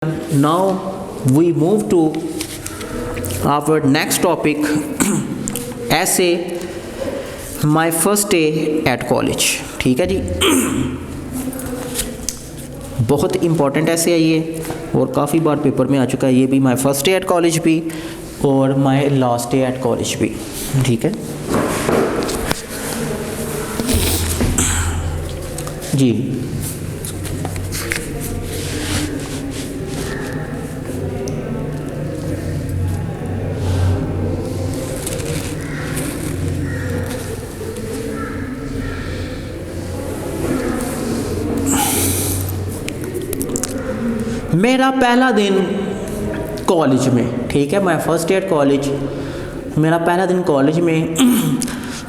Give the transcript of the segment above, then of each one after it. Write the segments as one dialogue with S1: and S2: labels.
S1: Now we move to our next topic essay my first day at college। ठीक है जी, बहुत important ऐसे है ये और काफ़ी बार पेपर में आ चुका है ये भी, my first day at college भी और my last day at college भी। ठीक है जी। मेरा पहला दिन कॉलेज में, ठीक है, my first day at college, मेरा पहला दिन कॉलेज में।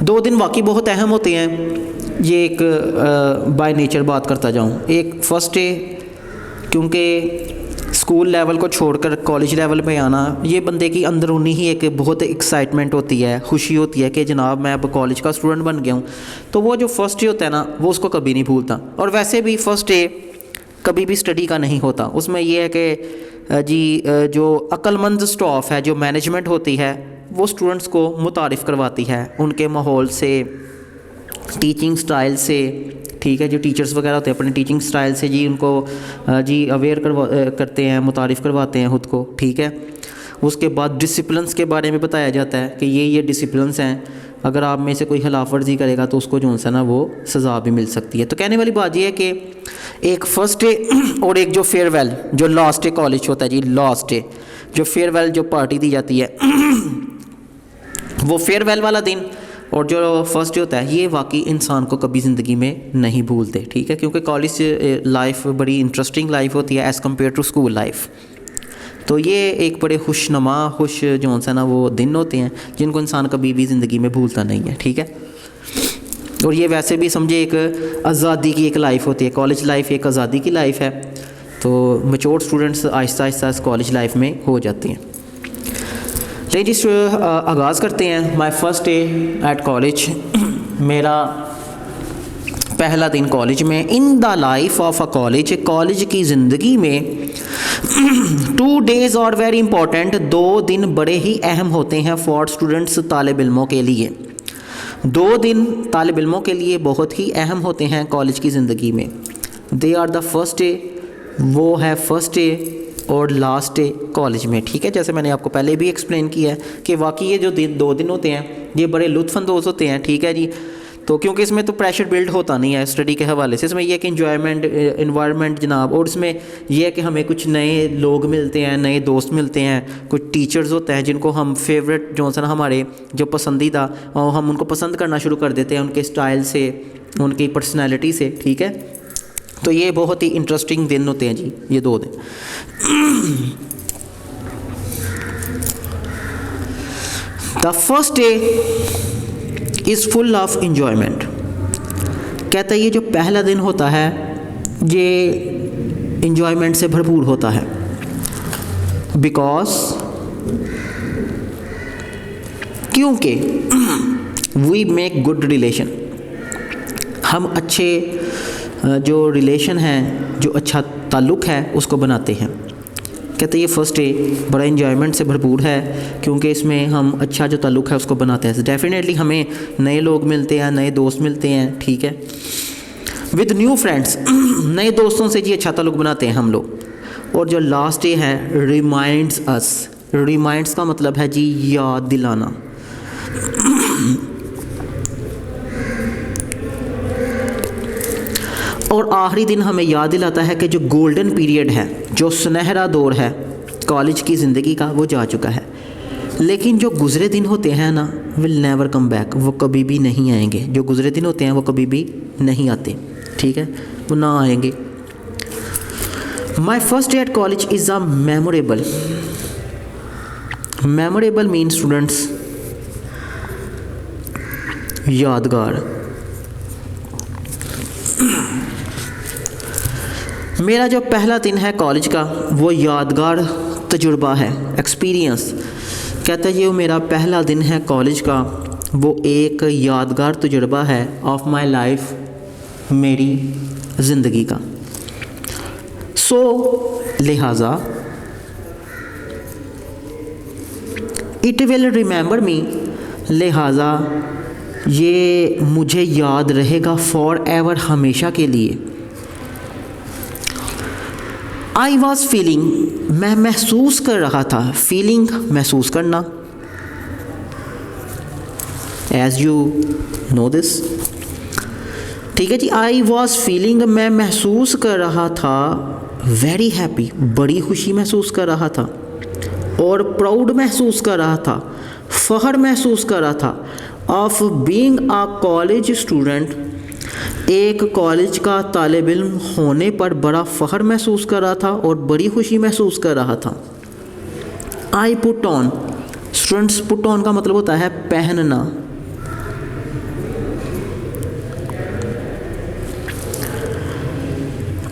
S1: 2 दिन वाकई बहुत अहम होते हैं, ये एक बाय नेचर बात करता जाऊँ। एक फ़र्स्ट डे, क्योंकि स्कूल लेवल को छोड़कर कॉलेज लेवल पे आना, ये बंदे की अंदरूनी ही एक बहुत एक्साइटमेंट होती है, खुशी होती है कि जनाब मैं अब कॉलेज का स्टूडेंट बन गया हूँ। तो वो जो फ़र्स्ट डे होता है ना, वो उसको कभी नहीं भूलता। और वैसे भी फ़र्स्ट डे कभी भी स्टडी का नहीं होता, उसमें यह है कि जी जो अक्लमंद स्टाफ है, जो मैनेजमेंट होती है, वो स्टूडेंट्स को मुतारिफ़ करवाती है उनके माहौल से, टीचिंग स्टाइल से। ठीक है, जो टीचर्स वगैरह होते हैं अपने टीचिंग स्टाइल से जी उनको जी अवेयर करते हैं, मुतारिफ़ करवाते हैं ख़ुद को। ठीक है, उसके बाद डिसिप्लिन्स के बारे में बताया जाता है कि ये डिसिप्लिन्स हैं, अगर आप में से कोई खिलाफ वर्जी करेगा तो उसको जो सा ना वो सज़ा भी मिल सकती है। तो कहने वाली बात ये है कि एक फ़र्स्ट डे और एक जो फेयरवेल, जो लास्ट डे कॉलेज होता है जी, लास्ट डे जो फेयरवेल जो पार्टी दी जाती है वो फेयरवेल वाला दिन और जो फर्स्ट डे होता है, ये वाकई इंसान को कभी ज़िंदगी में नहीं भूलते। ठीक है, क्योंकि कॉलेज लाइफ बड़ी इंटरेस्टिंग लाइफ होती है as compare to school life. तो ये एक बड़े खुशनुमा खुश जो सा ना वो दिन होते हैं जिनको इंसान कभी भी ज़िंदगी में भूलता नहीं है। ठीक है, और ये वैसे भी समझे एक आज़ादी की एक लाइफ होती है, कॉलेज लाइफ एक आज़ादी की लाइफ है। तो mature students Aahista Aahista college life में हो जाते हैं। चलिए जिस आगाज़ करते हैं my first day at college, मेरा पहला दिन कॉलेज में। In the life of a college, college की ज़िंदगी में 2 days और वेरी इंपॉर्टेंट, 2 दिन बड़े ही अहम होते हैं फॉर स्टूडेंट्स, तालिब इल्मों के लिए। 2 दिन तालिब इल्मों के लिए बहुत ही अहम होते हैं कॉलेज की ज़िंदगी में। They are the first day, वो है फर्स्ट डे और लास्ट डे कॉलेज में। ठीक है, जैसे मैंने आपको पहले भी एक्सप्लेन किया है कि वाकई ये जो 2 दिन होते हैं ये बड़े लुत्फ़अंदोज़ होते हैं। ठीक है जी, तो क्योंकि इसमें तो प्रेशर बिल्ड होता नहीं है स्टडी के हवाले से, इसमें यह है कि इंजॉयमेंट इन्वायरमेंट जनाब, और इसमें यह है कि हमें कुछ नए लोग मिलते हैं, नए दोस्त मिलते हैं, कुछ टीचर्स होते हैं जिनको हम फेवरेट जो सा हमारे जो पसंदीदा, और हम उनको पसंद करना शुरू कर देते हैं उनके स्टाइल से, उनकी पर्सनैलिटी से। ठीक है, तो ये बहुत ही इंटरेस्टिंग दिन होते हैं जी ये 2 दिन। The first day is full of enjoyment. कहता है ये जो पहला दिन होता है ये इंजॉयमेंट से भरपूर होता है, बिकॉज क्योंकि वी मेक गुड रिलेशन, हम अच्छे जो रिलेशन हैं, जो अच्छा ताल्लुक़ है उसको बनाते हैं। कहते हैं ये फ़र्स्ट डे बड़ा इन्जॉयमेंट से भरपूर है क्योंकि इसमें हम अच्छा जो ताल्लुक़ है उसको बनाते हैं। डेफिनेटली हमें नए लोग मिलते हैं, नए दोस्त मिलते हैं। ठीक है, विद न्यू फ्रेंड्स, नए दोस्तों से जी अच्छा ताल्लुक़ बनाते हैं हम लोग। और जो लास्ट डे है रिमाइंड्स अस, रिमाइंड्स का मतलब है जी याद दिलाना। और आखिरी दिन हमें याद दिलाता है कि जो गोल्डन पीरियड है, जो सुनहरा दौर है कॉलेज की ज़िंदगी का, वो जा चुका है। लेकिन जो गुज़रे दिन होते हैं ना, विल नेवर कम बैक, वो कभी भी नहीं आएंगे। जो गुज़रे दिन होते हैं वो कभी भी नहीं आते। ठीक है, वो ना आएंगे। My first day at college is a memorable. Memorable mean students यादगार। मेरा जो पहला दिन है कॉलेज का वो यादगार तजुर्बा है, एक्सपीरियंस। कहता है ये मेरा पहला दिन है कॉलेज का, वो एक यादगार तजुर्बा है ऑफ माई लाइफ, मेरी ज़िंदगी का। सो लिहाजा इट विल रिमेंबर मी, लिहाजा ये मुझे याद रहेगा फॉर एवर, हमेशा के लिए। आई वॉज फीलिंग, मैं महसूस कर रहा था, फीलिंग महसूस करना, एज यू नो दिस, ठीक है जी। आई वॉज फीलिंग, मैं महसूस कर रहा था, वेरी हैप्पी, बड़ी खुशी महसूस कर रहा था, और प्राउड महसूस कर रहा था, फ़ख्र महसूस कर रहा था, of being a college student, एक कॉलेज का तालिब इल्म होने पर बड़ा फ़ख्र महसूस कर रहा था और बड़ी खुशी महसूस कर रहा था। I put on, students put on का मतलब होता है पहनना।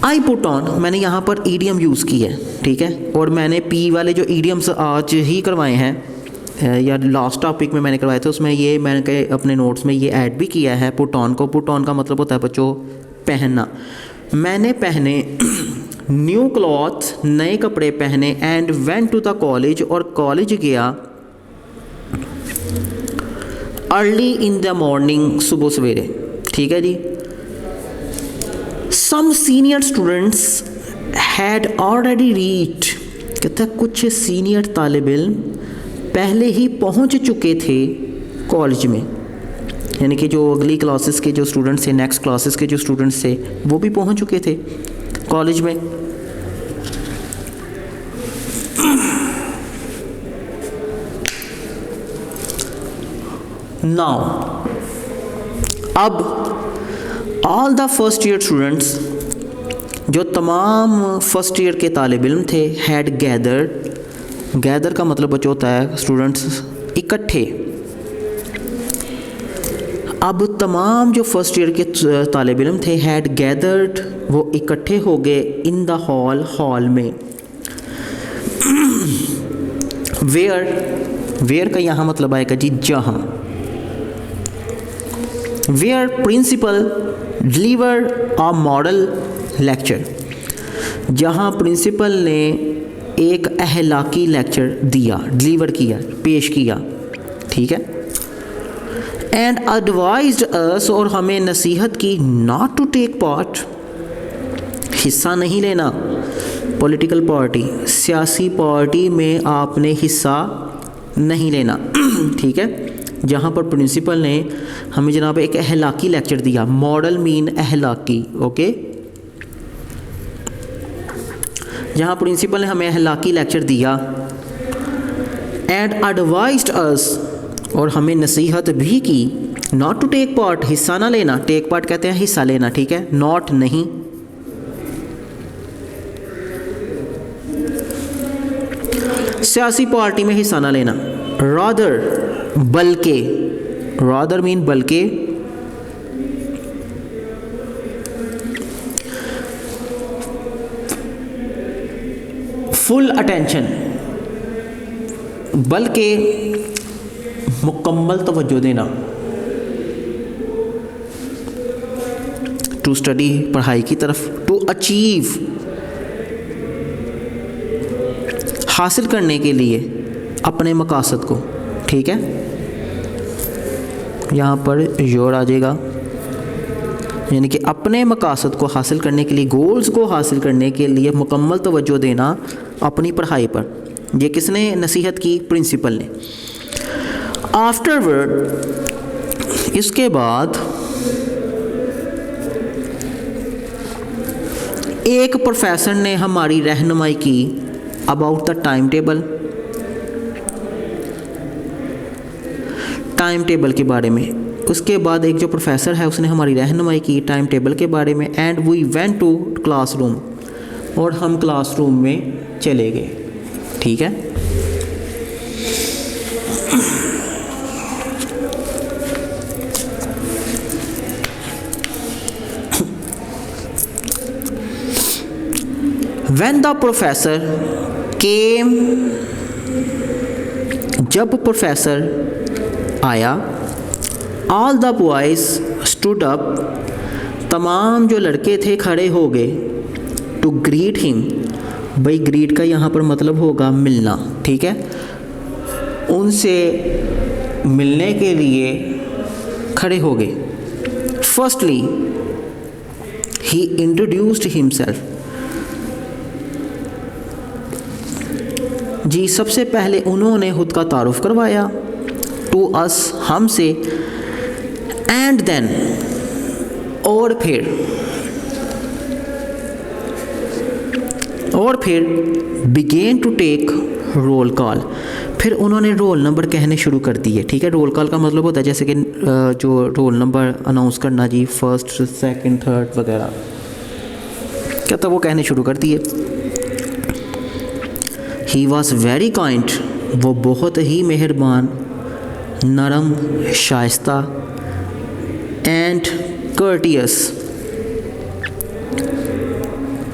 S1: आई पुट ऑन, मैंने यहाँ पर ईडियम यूज़ की है, ठीक है, और मैंने पी वाले जो ईडियम्स आज ही करवाए हैं या लास्ट टॉपिक में मैंने करवाए थे, उसमें ये मैंने अपने नोट्स में ये ऐड भी किया है पुट ऑन को। पुट ऑन का मतलब होता है बच्चों पहनना। मैंने पहने न्यू क्लॉथ, नए कपड़े पहने, and went to the college, और कॉलेज गया, अर्ली इन द मॉर्निंग, सुबह सवेरे, ठीक है जी। Some senior students had already reached, कहते हैं कुछ सीनियर तालिब इल्म पहले ही पहुंच चुके थे कॉलेज में, यानी कि जो अगली क्लासेस के जो स्टूडेंट्स थे, नेक्स्ट क्लासेस के जो स्टूडेंट्स थे, वो भी पहुंच चुके थे कॉलेज में। नाउ अब all the first year students, जो तमाम फर्स्ट ईयर के तालिब इल्म थे, हैड गैदर्ड, गैदर का मतलब बच्चों होता है स्टूडेंट्स इकट्ठे। अब तमाम जो फर्स्ट ईयर के तालिब इल्म थे, हैड गैदर्ड, वो इकट्ठे हो गए, इन द हॉल, हॉल में। वेयर का यहाँ मतलब आएगा जी जहाँ। Where principal deliver a model lecture, जहाँ प्रिंसिपल ने एक अहलाकी लेक्चर दिया, डिलीवर किया, पेश किया, ठीक है। एंड एडवाइज्ड अस, और हमें नसीहत की, नॉट टू टेक पार्ट, हिस्सा नहीं लेना, पॉलिटिकल पार्टी, सियासी पार्टी में आपने हिस्सा नहीं लेना, ठीक है। जहाँ पर प्रिंसिपल ने हमें जनाब एक अहलाकी लेक्चर दिया, मॉडल मीन अहलाकी, ओके। जहाँ प्रिंसिपल ने हमें अहलाकी लेक्चर दिया, एंड एडवाइज्ड अस, और हमें नसीहत भी की, नॉट टू टेक पार्ट, हिस्सा ना लेना, टेक पार्ट कहते हैं हिस्सा लेना, ठीक है, नॉट नहीं, सियासी पार्टी में हिस्सा ना लेना, रादर बल्कि, रादर मीन बल्कि, फुल अटेंशन, बल्कि मुकम्मल तवज्जो देना, टू स्टडी, पढ़ाई की तरफ, टू अचीव, हासिल करने के लिए अपने मकासद को, ठीक है। यहाँ पर योर आ जाएगा, यानी कि अपने मकासद को हासिल करने के लिए, गोल्स को हासिल करने के लिए मुकम्मल तवज्जो देना अपनी पढ़ाई पर। ये किसने नसीहत की? प्रिंसिपल ने। आफ्टरवर्ड, इसके बाद एक प्रोफेसर ने हमारी रहनुमाई की about the time table, time table के बारे में। उसके बाद एक जो प्रोफेसर है उसने हमारी रहनुमाई की टाइम टेबल के बारे में। And we went to classroom, और हम क्लासरूम में चले गए, ठीक है। When the professor came, जब प्रोफेसर आया, all the boys stood up, तमाम जो लड़के थे खड़े हो गए, to greet him, भाई ग्रीट का यहाँ पर मतलब होगा मिलना, ठीक है। उनसे मिलने के लिए खड़े हो गए। फर्स्टली ही इंट्रोड्यूस्ड हिमसेल्फ, जी सबसे पहले उन्होंने खुद का तारुफ करवाया, टू अस हमसे, एंड देन और फिर begin to take roll call, फिर उन्होंने रोल नंबर कहने शुरू कर दिए, ठीक है। रोल कॉल का मतलब होता है जैसे कि जो रोल नंबर अनाउंस करना जी, फर्स्ट सेकंड थर्ड वगैरह, क्या था वो कहने शुरू कर दिए। ही वॉज वेरी काइंड, वो बहुत ही मेहरबान, नरम, शाइस्ता, एंड कर्टियस,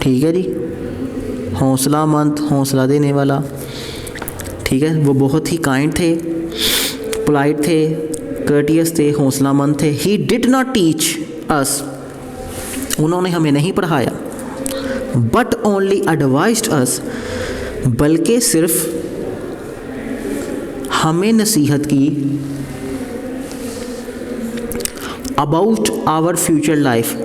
S1: ठीक है जी, हौसलामंद, हौसला देने वाला, ठीक है। वो बहुत ही काइंड थे, पोलाइट थे, कर्टियस थे, हौसलामंद थे। He did not teach us, उन्होंने हमें नहीं पढ़ाया, बट ओनली एडवाइज्ड अस, बल्कि सिर्फ हमें नसीहत की, अबाउट आवर फ्यूचर लाइफ,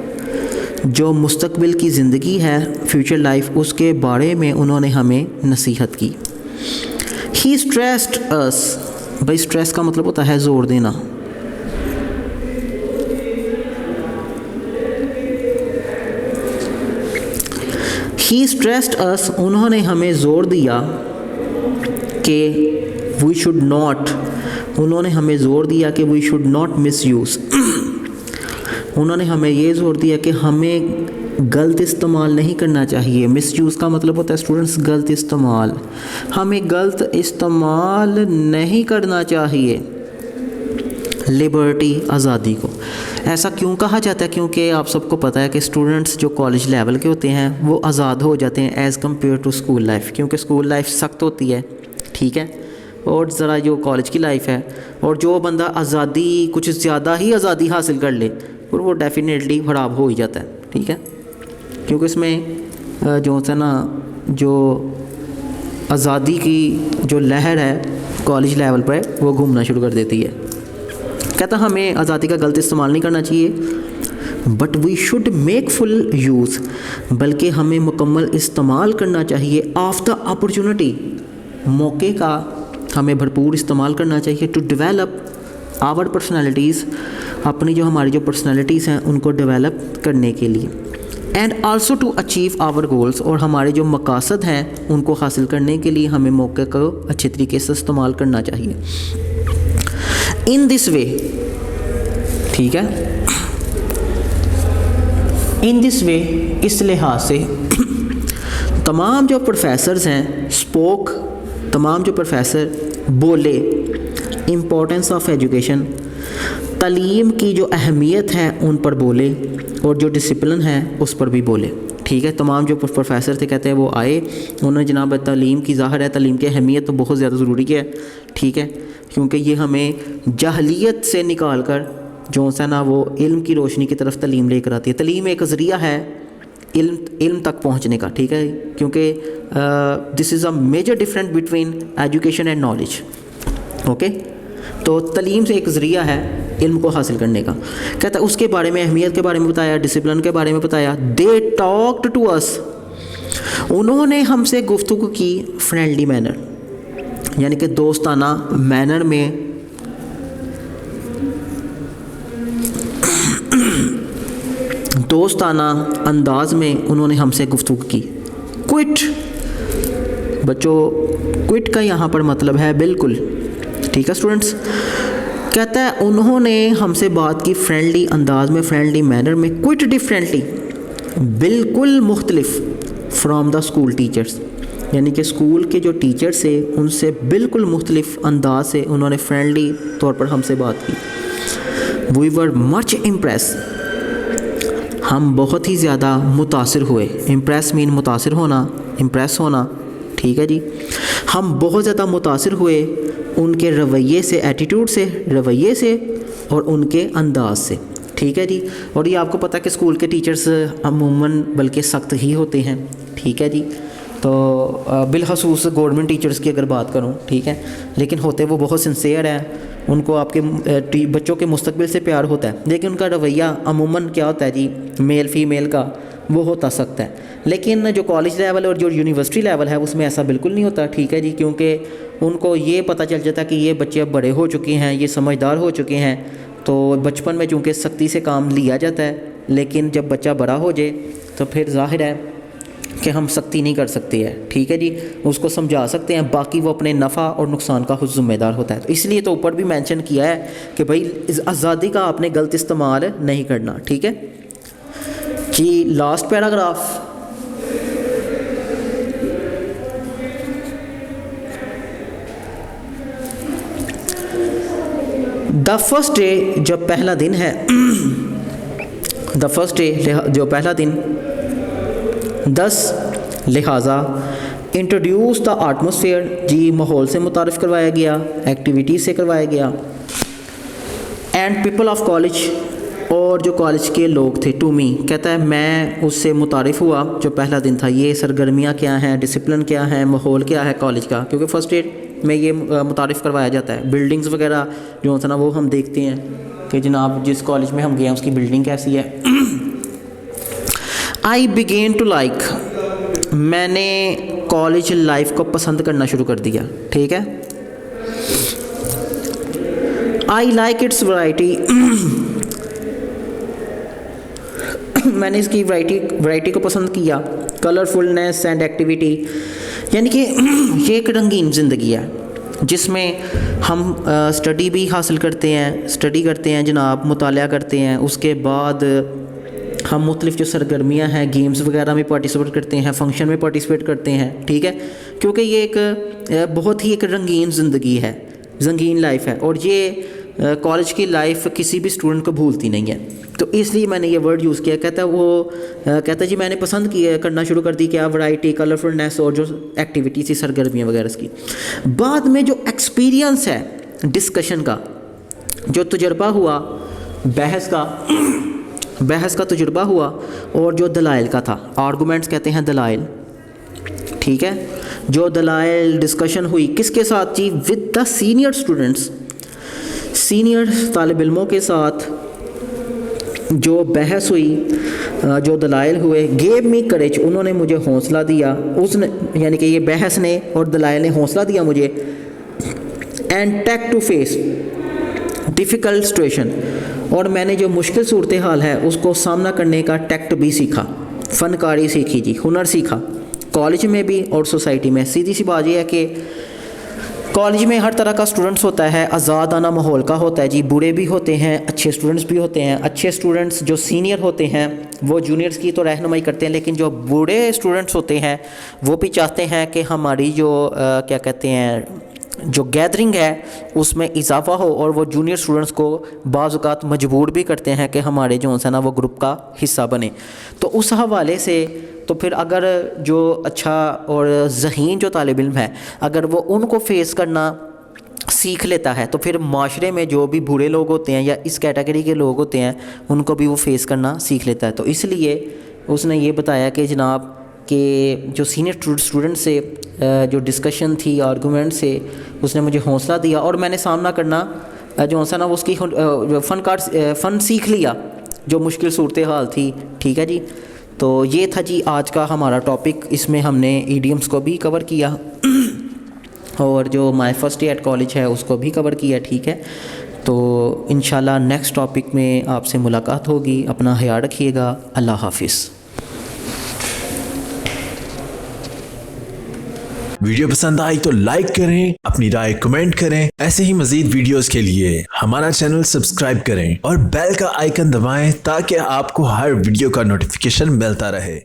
S1: जो मुस्तकबिल की ज़िंदगी है, फ्यूचर लाइफ, उसके बारे में उन्होंने हमें नसीहत की। ही स्ट्रेस्ड अस, भाई स्ट्रेस का मतलब होता है ज़ोर देना, ही स्ट्रेस्ड अस, उन्होंने हमें ज़ोर दिया कि वी शुड नॉट, उन्होंने हमें ज़ोर दिया कि we should not misuse, उन्होंने हमें ये ज़ोर दिया कि हमें गलत इस्तेमाल नहीं करना चाहिए। मिस यूज़ का मतलब होता है स्टूडेंट्स गलत इस्तेमाल, हमें गलत इस्तेमाल नहीं करना चाहिए लिबर्टी, आज़ादी को। ऐसा क्यों कहा जाता है? क्योंकि आप सबको पता है कि स्टूडेंट्स जो कॉलेज लेवल के होते हैं वो आज़ाद हो जाते हैं as compare to school life, क्योंकि स्कूल लाइफ सख्त होती है, ठीक है, और ज़रा जो कॉलेज की लाइफ है, और जो बंदा आज़ादी कुछ ज़्यादा ही आज़ादी हासिल कर ले और वो डेफिनेटली ख़राब हो ही जाता है, ठीक है, क्योंकि इसमें जो है ना, जो आज़ादी की जो लहर है कॉलेज लेवल पर वो घूमना शुरू कर देती है। कहता हमें आज़ादी का गलत इस्तेमाल नहीं करना चाहिए, but we should make full use, बल्कि हमें मुकम्मल इस्तेमाल करना चाहिए ऑफ द अपॉर्चुनिटी, मौके का हमें भरपूर इस्तेमाल करना चाहिए, टू डेवलप आवर पर्सनैलिटीज़, अपनी जो हमारी जो पर्सनैलिटीज़ हैं उनको डेवलप करने के लिए, and also to achieve our goals, और हमारे जो मकासद हैं उनको हासिल करने के लिए हमें मौके को अच्छे तरीके से इस्तेमाल करना चाहिए। इन दिस वे, ठीक है, इन दिस वे, इस लिहाज से तमाम जो प्रोफेसर्स हैं स्पोक, तमाम जो प्रोफेसर बोले इम्पोर्टेंस ऑफ एजुकेशन, तालीम की जो अहमियत है उन पर बोले, और जो डिसिप्लिन है उस पर भी बोले, ठीक है। तमाम जो प्रोफेसर थे कहते हैं वो आए, उन्होंने जनाब तालीम की, ज़ाहिर है तालीम की अहमियत तो बहुत ज़्यादा ज़रूरी है, ठीक है, क्योंकि ये हमें जहलियत से निकाल कर जो है ना वो इल्म की रोशनी की तरफ तालीम लेकर आती है। तालीम एक ज़रिया है इल्म तक पहुँचने का, ठीक है, क्योंकि this is a major difference between education and knowledge, okay. तो तालीम से एक ज़रिया है इल्म को हासिल करने का। कहता है उसके बारे में, अहमियत के बारे में बताया, डिसिप्लिन के बारे में बताया। दे टॉक्ड टू अस, उन्होंने हमसे गुफ्तगू की फ्रेंडली मैनर, यानी कि दोस्ताना मैनर में, दोस्ताना अंदाज में उन्होंने हमसे गुफ्तगू की। क्विट, बच्चों क्विट का यहाँ पर मतलब है बिल्कुल, ठीक है स्टूडेंट्स। कहता है उन्होंने हमसे बात की फ्रेंडली अंदाज में, फ्रेंडली मैनर में, क्विट डिफरेंटली, बिल्कुल मुख्तलिफ फ्रॉम द स्कूल टीचर्स, यानी कि स्कूल के जो टीचर्स थे उनसे बिल्कुल मुख्तलिफ अंदाज से उन्होंने फ्रेंडली तौर पर हमसे बात की। वी वर मच इम्प्रेस, हम बहुत ही ज़्यादा मुतासिर हुए। इम्प्रेस मीन मुतासिर होना, इम्प्रेस होना, ठीक है जी। हम बहुत ज़्यादा मुतासिर हुए उनके रवैये से, एटीट्यूड से, रवैये से, और उनके अंदाज से, ठीक है जी। और ये आपको पता है कि स्कूल के टीचर्स अमूमन बल्कि सख्त ही होते हैं, ठीक है जी। तो बिलखसूस गवर्नमेंट टीचर्स की अगर बात करूं, ठीक है, लेकिन होते वो बहुत सिंसियर हैं, उनको आपके बच्चों के मुस्तकबिल से प्यार होता है, लेकिन उनका रवैया अमूमन क्या होता है जी, मेल फीमेल का वो होता सकता है। लेकिन जो कॉलेज लेवल और जो यूनिवर्सिटी लेवल है उसमें ऐसा बिल्कुल नहीं होता, ठीक है जी, क्योंकि उनको ये पता चल जाता है कि ये बच्चे अब बड़े हो चुके हैं, ये समझदार हो चुके हैं। तो बचपन में चूँकि सख्ती से काम लिया जाता है, लेकिन जब बच्चा बड़ा हो जाए तो फिर जाहिर है कि हम सख्ती नहीं कर सकते हैं, ठीक है जी, उसको समझा सकते हैं, बाकी वो अपने नफ़ा और नुकसान का खुद ज़िम्मेदार होता है। तो इसलिए तो ऊपर भी मेंशन किया है कि भाई इस आज़ादी का आपने गलत इस्तेमाल नहीं करना, ठीक है जी। Last paragraph, the first day, जब पहला दिन है द फर्स्ट डे जो पहला दिन, 10 लिहाजा इंट्रोड्यूस द एटमॉस्फेयर जी, माहौल से मुतारिफ़ करवाया गया, एक्टिविटीज़ से करवाया गया, एंड पीपल ऑफ कॉलेज, और जो कॉलेज के लोग थे, टू मी, कहता है मैं उससे मुतारिफ़ हुआ जो पहला दिन था, ये सरगर्मियाँ क्या हैं, डिसिप्लिन क्या है, माहौल क्या है कॉलेज का, क्योंकि फ़र्स्ट एड में ये मुतारिफ़ करवाया जाता है। बिल्डिंग्स वगैरह जो होता है ना वो हम देखते हैं कि जनाब जिस कॉलेज में हम गए हैं उसकी बिल्डिंग कैसी है। आई बिगेन टू लाइक, मैंने कॉलेज लाइफ को पसंद करना शुरू कर दिया, ठीक है। आई लाइक इट्स वैरायटी, मैंने इसकी वैरायटी को पसंद किया, कलरफुलनेस एंड एक्टिविटी, यानी कि ये एक रंगीन ज़िंदगी है जिसमें हम स्टडी भी हासिल करते हैं, स्टडी करते हैं जनाब, मुतालिया करते हैं, उसके बाद हम मुख्तलिफ़ जो सरगर्मियाँ हैं, गेम्स वगैरह में पार्टिसिपेट करते हैं, फंक्शन में पार्टिसिपेट करते हैं, ठीक है, क्योंकि ये एक बहुत ही एक रंगीन ज़िंदगी है, रंगीन लाइफ है, और ये कॉलेज की लाइफ किसी भी स्टूडेंट को भूलती नहीं है। तो इसलिए मैंने ये वर्ड यूज़ किया। कहता जी मैंने पसंद किया करना शुरू कर दी क्या, वैरायटी, कलरफुलनेस और जो एक्टिविटी थी सरगर्मियाँ वगैरह की। बाद में जो एक्सपीरियंस है डिस्कशन का, जो तजुर्बा हुआ बहस का तजुर्बा हुआ, और जो दलाइल का था, आर्गूमेंट्स कहते हैं दलाइल, ठीक है, जो दलाइल डिस्कशन हुई किसके साथ जी, with the senior students, senior तालिब इल्मों के साथ जो बहस हुई, जो दलाइल हुए, गेव मी करेज, उन्होंने मुझे हौसला दिया, उसने यानी कि ये बहस ने और दलाइल ने हौसला दिया मुझे, and take to face difficult situation, और मैंने जो मुश्किल सूरत हाल है उसको सामना करने का टैक्ट भी सीखा, फ़नकारी सीखी जी, हुनर सीखा, कॉलेज में भी और सोसाइटी में। सीधी सी बात यह है कि कॉलेज में हर तरह का स्टूडेंट्स होता है, आज़ादाना माहौल का होता है जी, बुरे भी होते हैं, अच्छे स्टूडेंट्स भी होते हैं। अच्छे स्टूडेंट्स जो सीनियर होते हैं वो जूनियर्स की तो रहनुमाई करते हैं, लेकिन जो बुरे स्टूडेंट्स होते हैं वो भी चाहते हैं कि हमारी जो क्या कहते हैं जो गैदरिंग है उसमें इजाफा हो, और वो जूनियर स्टूडेंट्स को बाज़ औक़ात मजबूर भी करते हैं कि हमारे जो है ना वो ग्रुप का हिस्सा बने। तो उस हवाले से तो फिर अगर जो अच्छा और ज़हीन जो तालिब इल्म है अगर वो उनको फेस करना सीख लेता है तो फिर माशरे में जो भी बुरे लोग होते हैं या इस कैटेगरी के लोग होते हैं उनको भी वो फेस करना सीख लेता है। तो इसलिए उसने ये बताया कि जनाब कि जो सीनियर स्टूडेंट से जो डिस्कशन थी, आर्गूमेंट से उसने मुझे हौसला दिया, और मैंने सामना करना जो है ना उसकी फ़न सीख लिया जो मुश्किल सूरत हाल थी, ठीक है जी। तो ये था जी आज का हमारा टॉपिक, इसमें हमने ईडियम्स को भी कवर किया और जो my first day at college है उसको भी कवर किया, ठीक है। तो इंशाल्लाह नेक्स्ट टॉपिक में आपसे मुलाकात होगी। अपना ख्याल रखिएगा। अल्लाह हाफिज़।
S2: वीडियो पसंद आई तो लाइक करें, अपनी राय कमेंट करें। ऐसे ही मजीद वीडियोस के लिए हमारा चैनल सब्सक्राइब करें और बेल का आइकन दबाएं ताकि आपको हर वीडियो का नोटिफिकेशन मिलता रहे।